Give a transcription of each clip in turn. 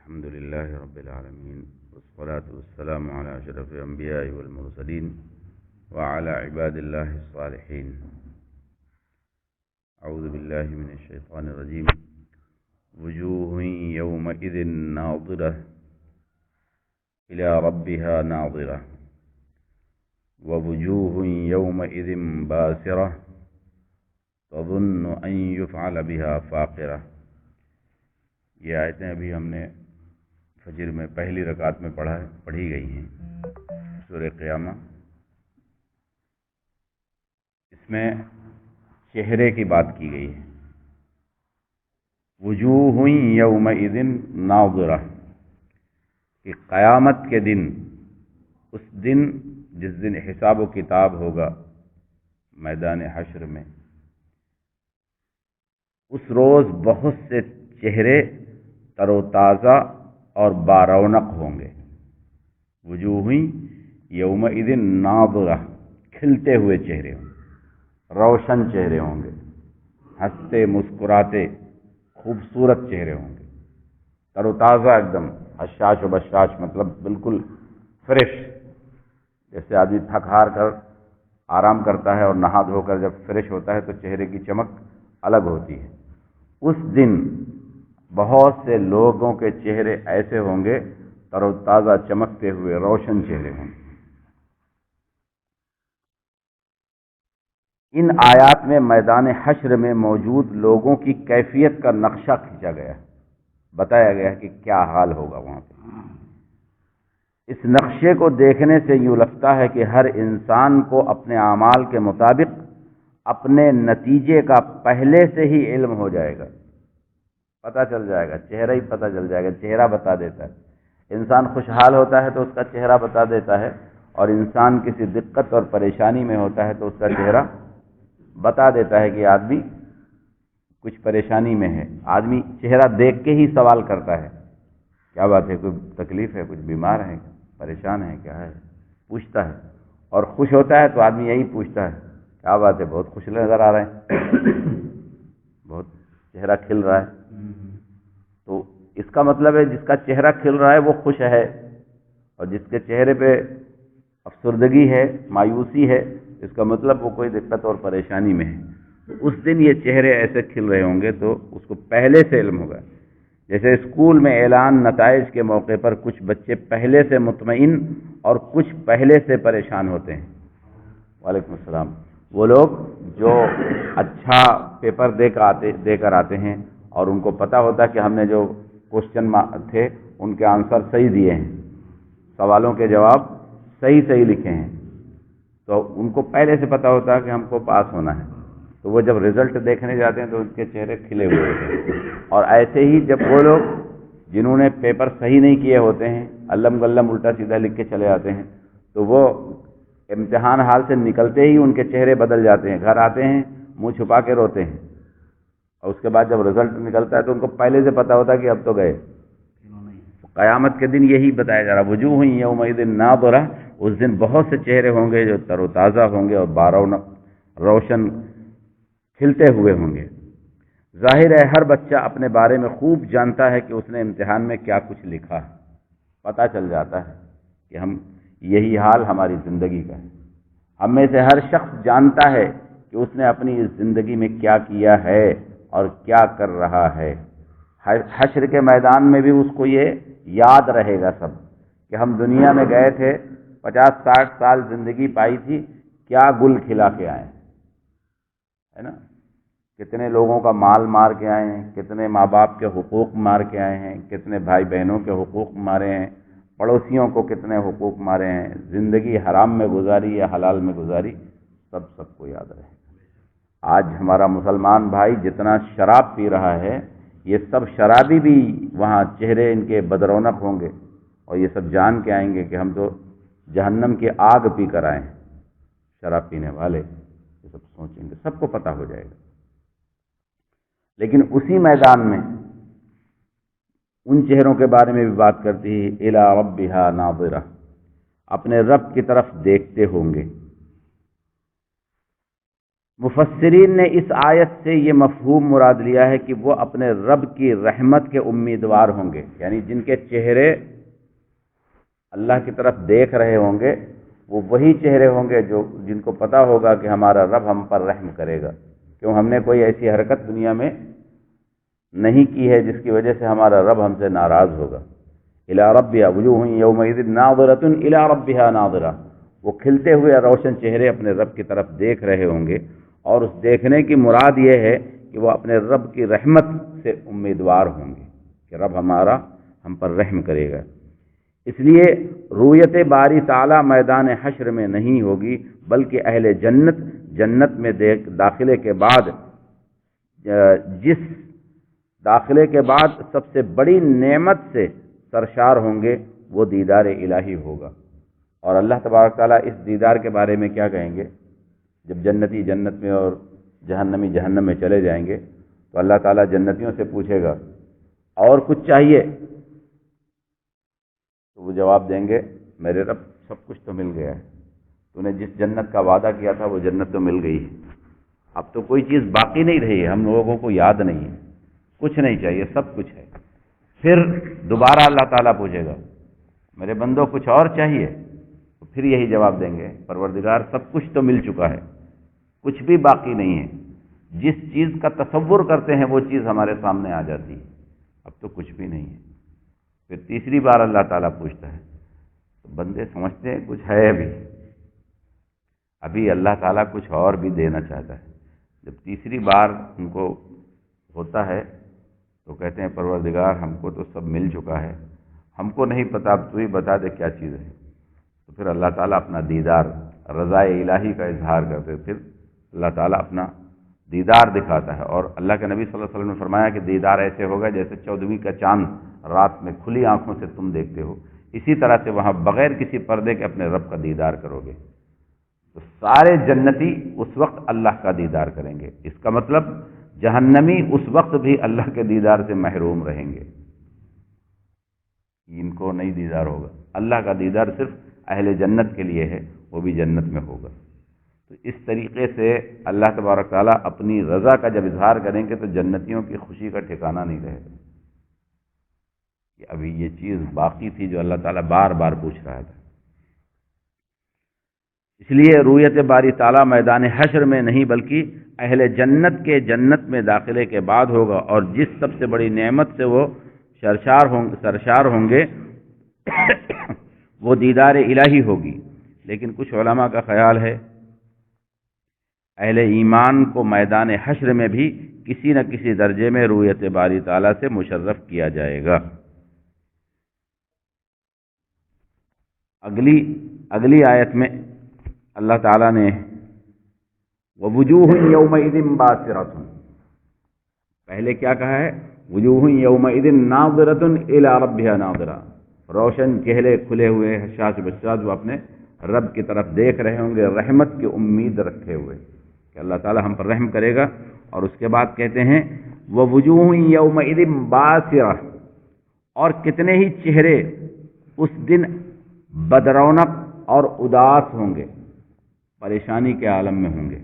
الحمد لله رب العالمين، والصلاة والسلام على أشرف الأنبياء والمرسلين وعلى عباد الله الصالحين. أعوذ بالله من الشيطان الرجيم. وجوه يومئذ ناظرة إلى ربها ناظرة ووجوه يومئذ باسرة تظن أن يفعل بها فاقرة. یہ آیتیں ابھی ہم نے فجر میں پہلی رکعت میں پڑھی گئی ہیں، سورہ قیامہ. اس میں چہرے کی بات کی گئی ہے. وجوہ یومئذ ناظرہ، کہ قیامت کے دن، اس دن جس دن حساب و کتاب ہوگا میدان حشر میں، اس روز بہت سے چہرے تر و تازہ اور بارونق ہوں گے. وجوہ یومئذ ناظرہ، کھلتے ہوئے چہرے ہوں گے، روشن چہرے ہوں گے، ہنستے مسکراتے خوبصورت چہرے ہوں گے، تر و تازہ ایک دم، حشاش و بشاش، مطلب بالکل فریش. جیسے آدمی تھک ہار کر آرام کرتا ہے اور نہا دھو کر جب فریش ہوتا ہے تو چہرے کی چمک الگ ہوتی ہے. اس دن بہت سے لوگوں کے چہرے ایسے ہوں گے، تر و تازہ چمکتے ہوئے روشن چہرے ہوں گے. ان آیات میں میدان حشر میں موجود لوگوں کی کیفیت کا نقشہ کھینچا گیا ہے، بتایا گیا ہے کہ کیا حال ہوگا وہاں پہ. اس نقشے کو دیکھنے سے یوں لگتا ہے کہ ہر انسان کو اپنے اعمال کے مطابق اپنے نتیجے کا پہلے سے ہی علم ہو جائے گا، پتہ چل جائے گا، چہرہ ہی پتہ چل جائے گا. چہرہ بتا دیتا ہے. انسان خوشحال ہوتا ہے تو اس کا چہرہ بتا دیتا ہے، اور انسان کسی دقت اور پریشانی میں ہوتا ہے تو اس کا چہرہ بتا دیتا ہے کہ آدمی کچھ پریشانی میں ہے. آدمی چہرہ دیکھ کے ہی سوال کرتا ہے، کیا بات ہے، کوئی تکلیف ہے، کچھ بیمار ہے، پریشان ہے، کیا ہے، پوچھتا ہے. اور خوش ہوتا ہے تو آدمی یہی پوچھتا ہے، کیا بات ہے، بہت خوش نظر آ رہے ہیں، بہت چہرہ کھل رہا ہے. تو اس کا مطلب ہے جس کا چہرہ کھل رہا ہے وہ خوش ہے، اور جس کے چہرے پہ افسردگی ہے، مایوسی ہے، اس کا مطلب وہ کوئی دقت اور پریشانی میں ہے. تو اس دن یہ چہرے ایسے کھل رہے ہوں گے تو اس کو پہلے سے علم ہوگا. جیسے اسکول میں اعلان نتائج کے موقع پر کچھ بچے پہلے سے مطمئن اور کچھ پہلے سے پریشان ہوتے ہیں. وعلیکم السلام. وہ لوگ جو اچھا پیپر دے کر آتے ہیں اور ان کو پتہ ہوتا ہے کہ ہم نے جو کوشچن تھے ان کے آنسر صحیح دیے ہیں، سوالوں کے جواب صحیح لکھے ہیں، تو ان کو پہلے سے پتہ ہوتا ہے کہ ہم کو پاس ہونا ہے. تو وہ جب رزلٹ دیکھنے جاتے ہیں تو ان کے چہرے کھلے ہوئے ہوتے ہیں. اور ایسے ہی جب وہ لوگ جنہوں نے پیپر صحیح نہیں کیے ہوتے ہیں، علم گلم الٹا سیدھا لکھ کے چلے آتے ہیں، تو وہ امتحان حال سے نکلتے ہی ان کے چہرے بدل جاتے ہیں. گھر آتے ہیں منہ چھپا کے روتے ہیں، اور اس کے بعد جب رزلٹ نکلتا ہے تو ان کو پہلے سے پتہ ہوتا ہے کہ اب تو گئے. قیامت کے دن یہی بتایا جا رہا. وجوہ یومئذ ناظرہ، اس دن بہت سے چہرے ہوں گے جو تر و تازہ ہوں گے اور بارونق، روشن، کھلتے ہوئے ہوں گے. ظاہر ہے ہر بچہ اپنے بارے میں خوب جانتا ہے کہ اس نے امتحان میں کیا کچھ لکھا ہے. پتہ چل جاتا ہے کہ یہی حال ہماری زندگی کا ہے. ہم میں سے ہر شخص جانتا ہے کہ اس نے اپنی اس زندگی میں کیا کیا ہے اور کیا کر رہا ہے. حشر کے میدان میں بھی اس کو یہ یاد رہے گا سب کہ ہم دنیا میں گئے تھے، 50-60 سال زندگی پائی تھی، کیا گل کھلا کے آئے، ہے نا. کتنے لوگوں کا مال مار کے آئے ہیں، کتنے ماں باپ کے حقوق مار کے آئے ہیں، کتنے بھائی بہنوں کے حقوق مارے ہیں، پڑوسیوں کو کتنے حقوق مارے ہیں، زندگی حرام میں گزاری یا حلال میں گزاری، سب کو یاد رہے. آج ہمارا مسلمان بھائی جتنا شراب پی رہا ہے، یہ سب شرابی بھی وہاں چہرے ان کے بدرونق ہوں گے، اور یہ سب جان کے آئیں گے کہ ہم تو جہنم کی آگ پی کر آئے ہیں. شراب پینے والے یہ سب سوچیں گے، سب کو پتہ ہو جائے گا. لیکن اسی میدان میں ان چہروں کے بارے میں بھی بات کرتی ہے، الی ربھا ناظرہ، اپنے رب کی طرف دیکھتے ہوں گے. مفسرین نے اس آیت سے یہ مفہوم مراد لیا ہے کہ وہ اپنے رب کی رحمت کے امیدوار ہوں گے، یعنی جن کے چہرے اللہ کی طرف دیکھ رہے ہوں گے وہ وہی چہرے ہوں گے جن کو پتا ہوگا کہ ہمارا رب ہم پر رحم کرے گا، کیوں ہم نے کوئی ایسی حرکت دنیا میں نہیں کی ہے جس کی وجہ سے ہمارا رب ہم سے ناراض ہوگا۔ الی ربها وجوہ یومئذ ناظرۃ الی ربها ناظرہ، وہ کھلتے ہوئے روشن چہرے اپنے رب کی طرف دیکھ رہے ہوں گے، اور اس دیکھنے کی مراد یہ ہے کہ وہ اپنے رب کی رحمت سے امیدوار ہوں گے کہ رب ہمارا ہم پر رحم کرے گا۔ اس لیے رویت باری تعالیٰ میدان حشر میں نہیں ہوگی، بلکہ اہل جنت میں داخلے کے بعد جس داخلے کے بعد سب سے بڑی نعمت سے سرشار ہوں گے وہ دیدار الہی ہوگا۔ اور اللہ تبارک تعالیٰ اس دیدار کے بارے میں کیا کہیں گے؟ جب جنتی جنت میں اور جہنمی جہنم میں چلے جائیں گے تو اللہ تعالیٰ جنتیوں سے پوچھے گا اور کچھ چاہیے؟ تو وہ جواب دیں گے میرے رب سب کچھ تو مل گیا ہے، تو نے جس جنت کا وعدہ کیا تھا وہ جنت تو مل گئی ہے، اب تو کوئی چیز باقی نہیں رہی ہے، ہم لوگوں کو یاد نہیں ہے، کچھ نہیں چاہیے، سب کچھ ہے۔ پھر دوبارہ اللہ تعالیٰ پوچھے گا میرے بندوں کچھ اور چاہیے؟ تو پھر یہی جواب دیں گے پروردگار سب کچھ تو مل چکا ہے، کچھ بھی باقی نہیں ہے، جس چیز کا تصور کرتے ہیں وہ چیز ہمارے سامنے آ جاتی ہے، اب تو کچھ بھی نہیں ہے۔ پھر تیسری بار اللہ تعالیٰ پوچھتا ہے تو بندے سمجھتے ہیں کچھ ہے ابھی اللہ تعالیٰ کچھ اور بھی دینا چاہتا ہے۔ جب تیسری بار ان کو ہوتا ہے تو کہتے ہیں پروردگار ہم کو تو سب مل چکا ہے، ہم کو نہیں پتا، اب تو ہی بتا دے کیا چیز ہے۔ تو پھر اللہ تعالیٰ اپنا دیدار، رضا الہی کا اظہار کرتے، پھر اللہ تعالیٰ اپنا دیدار دکھاتا ہے۔ اور اللہ کے نبی صلی اللہ علیہ وسلم نے فرمایا کہ دیدار ایسے ہوگا جیسے 14ویں کا چاند رات میں کھلی آنکھوں سے تم دیکھتے ہو، اسی طرح سے وہاں بغیر کسی پردے کے اپنے رب کا دیدار کرو گے۔ تو سارے جنتی اس وقت اللہ کا دیدار کریں گے، اس کا مطلب جہنمی اس وقت بھی اللہ کے دیدار سے محروم رہیں گے، ان کو نہیں دیدار ہوگا۔ اللہ کا دیدار صرف اہل جنت کے لیے ہے، وہ بھی جنت میں ہوگا۔ تو اس طریقے سے اللہ تبارک تعالیٰ اپنی رضا کا جب اظہار کریں گے تو جنتیوں کی خوشی کا ٹھکانہ نہیں رہے گا کہ ابھی یہ چیز باقی تھی جو اللہ تعالیٰ بار بار پوچھ رہا تھا۔ اس لیے رویت باری تعالیٰ میدان حشر میں نہیں بلکہ اہل جنت کے جنت میں داخلے کے بعد ہوگا، اور جس سب سے بڑی نعمت سے وہ سرشار ہوں گے وہ دیدار الہی ہوگی۔ لیکن کچھ علماء کا خیال ہے اہل ایمان کو میدان حشر میں بھی کسی نہ کسی درجے میں رویت باری تعالیٰ سے مشرف کیا جائے گا۔ اگلی آیت میں اللہ تعالیٰ نے وَوُجُوهٌ يَوْمَئِذٍ بَاسِرَةٌ، پہلے کیا کہا ہے؟ وُجُوهٌ يَوْمَئِذٍ نَاظِرَةٌ إِلَىٰ رَبِّهَا نَاظِرَةٌ، روشن چہرے کھلے ہوئے حشاش بشاش، وہ اپنے رب کی طرف دیکھ رہے ہوں گے رحمت کی امید رکھے ہوئے کہ اللہ تعالیٰ ہم پر رحم کرے گا۔ اور اس کے بعد کہتے ہیں وَوُجُوهٌ يَوْمَئِذٍ بَاسِرَةٌ، اور کتنے ہی چہرے اس دن بدرونق اور اداس ہوں گے، پریشانی کے عالم میں ہوں گے۔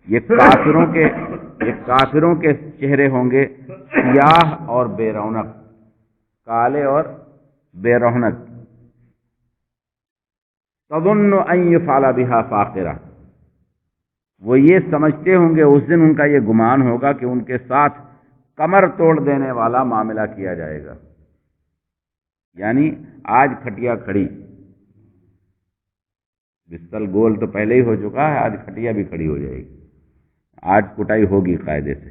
یہ کافروں کے چہرے ہوں گے سیاہ اور بے رونق، کالے اور بے رونق۔ تظن ان يفعل بها فاقرہ، وہ یہ سمجھتے ہوں گے اس دن ان کا یہ گمان ہوگا کہ ان کے ساتھ کمر توڑ دینے والا معاملہ کیا جائے گا، یعنی آج کھٹیا کھڑی، بستر گول تو پہلے ہی ہو چکا ہے، آج کھٹیا بھی کھڑی ہو جائے گی، آج کٹائی ہوگی قاعدے سے۔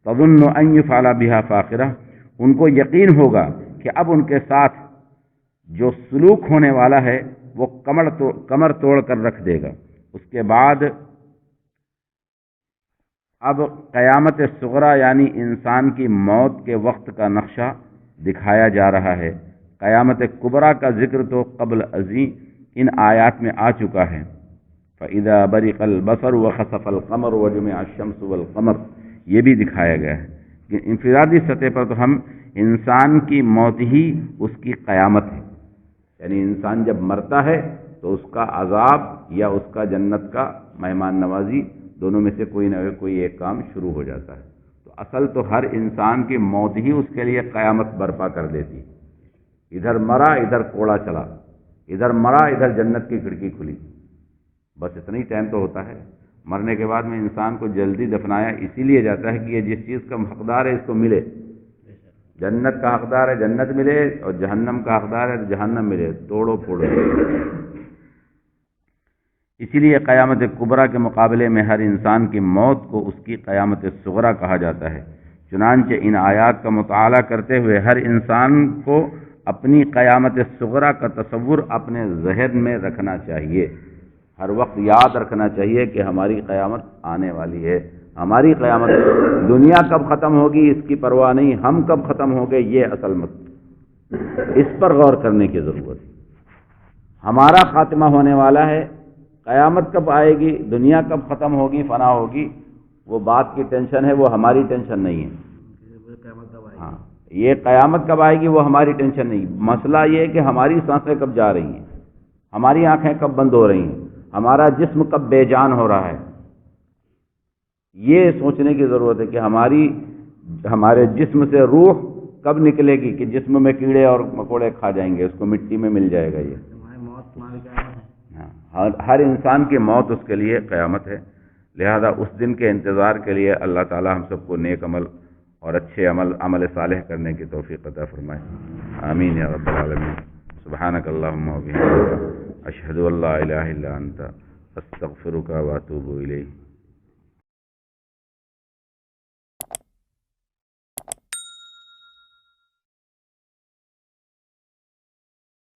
تظن ان يفعل بها فاقرہ، ان کو یقین ہوگا کہ اب ان کے ساتھ جو سلوک ہونے والا ہے وہ کمر توڑ کر رکھ دے گا۔ اس کے بعد اب قیامت صغری یعنی انسان کی موت کے وقت کا نقشہ دکھایا جا رہا ہے۔ قیامت کبریٰ کا ذکر تو قبل ازیں ان آیات میں آ چکا ہے۔ فَإِذَا بَرِقَ الْبَصَرُ وَخَسَفَ الْقَمَرُ وَجُمِعَ الشَّمْسُ وَالْقَمَرُ، یہ بھی دکھایا گیا ہے کہ انفرادی سطح پر تو ہم انسان کی موت ہی اس کی قیامت ہے، یعنی انسان جب مرتا ہے تو اس کا عذاب یا اس کا جنت کا مہمان نوازی دونوں میں سے کوئی نہ کوئی ایک کام شروع ہو جاتا ہے۔ تو اصل تو ہر انسان کی موت ہی اس کے لیے قیامت برپا کر دیتی، ادھر مرا ادھر کوڑا چلا، ادھر مرا ادھر جنت کی کھڑکی کھلی، بس اتنا ہی ٹائم تو ہوتا ہے۔ مرنے کے بعد میں انسان کو جلدی دفنایا اسی لیے جاتا ہے کہ یہ جس چیز کا حقدار ہے اس کو ملے، جنت کا حقدار ہے جنت ملے، اور جہنم کا حقدار ہے تو جہنم ملے، توڑو پھوڑو۔ اسی لیے قیامت کبریٰ کے مقابلے میں ہر انسان کی موت کو اس کی قیامت صغریٰ کہا جاتا ہے۔ چنانچہ ان آیات کا مطالعہ کرتے ہوئے ہر انسان کو اپنی قیامت صغریٰ کا تصور اپنے ذہن میں رکھنا چاہیے، ہر وقت یاد رکھنا چاہیے کہ ہماری قیامت آنے والی ہے، ہماری قیامت، دنیا کب ختم ہوگی اس کی پرواہ نہیں، ہم کب ختم ہوں گے یہ اصل مسئلہ، اس پر غور کرنے کی ضرورت ہے۔ ہمارا خاتمہ ہونے والا ہے، قیامت کب آئے گی، دنیا کب ختم ہوگی، فنا ہوگی، وہ بات کی ٹینشن ہے، وہ ہماری ٹینشن نہیں ہے۔ ہاں، یہ قیامت کب آئے گی وہ ہماری ٹینشن نہیں، مسئلہ یہ ہے کہ ہماری سانسیں کب جا رہی ہیں، ہماری آنکھیں کب بند ہو رہی ہیں، ہمارا جسم کب بے جان ہو رہا ہے۔ یہ سوچنے کی ضرورت ہے کہ ہمارے جسم سے روح کب نکلے گی کہ جسم میں کیڑے اور مکوڑے کھا جائیں گے، اس کو مٹی میں مل جائے گا۔ یہ ہر انسان کی موت اس کے لیے قیامت ہے، لہذا اس دن کے انتظار کے لیے اللہ تعالی ہم سب کو نیک عمل اور اچھے عمل صالح کرنے کی توفیق عطا فرمائے، آمین یا رب العالمین۔ سبحانک اللہم و بحمدک، اشہد ان لا الہ الا انت، استغفرک و اتوب الیک۔